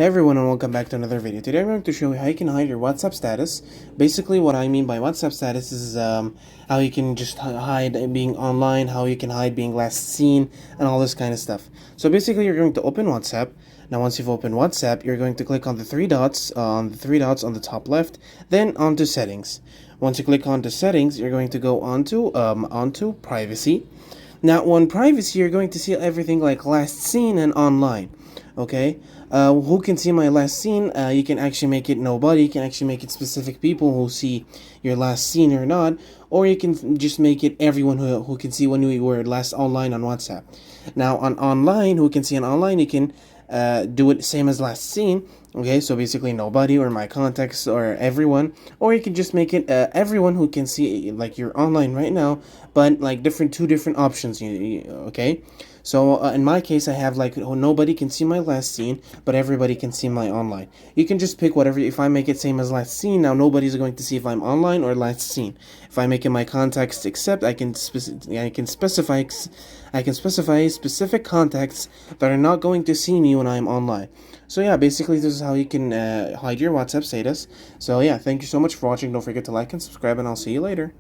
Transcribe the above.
Hey everyone, and welcome back to another video. Today I'm going to show you how you can hide your WhatsApp status. Basically what I mean by WhatsApp status is how you can just hide being online, how you can hide being last seen, and all this kind of stuff. So basically you're going to open WhatsApp. Now once you've opened WhatsApp, you're going to click on the three dots on the top left, then onto settings. Once you click onto settings, you're going to go onto privacy. Now on privacy, you're going to see everything like last seen and online. Okay, who can see my last scene? You can actually make it nobody. You can actually make it specific people who see your last scene or not, or you can just make it everyone who can see when you were last online on WhatsApp. Now on online, who can see on online, you can do it same as last scene. Okay, so basically nobody or my contacts or everyone, or you can just make it everyone who can see like you're online right now, but like two different options. Okay, so in my case, I have like nobody can see my last scene, but everybody can see my online. You can just pick whatever. If I make it same as last scene, now nobody's going to see if I'm online or last scene. If I make it my contacts except, I can specify specific contacts that are not going to see me when I'm online. So yeah, basically this is how you can hide your WhatsApp status. So yeah, thank you so much for watching. Don't forget to like and subscribe, and I'll see you later.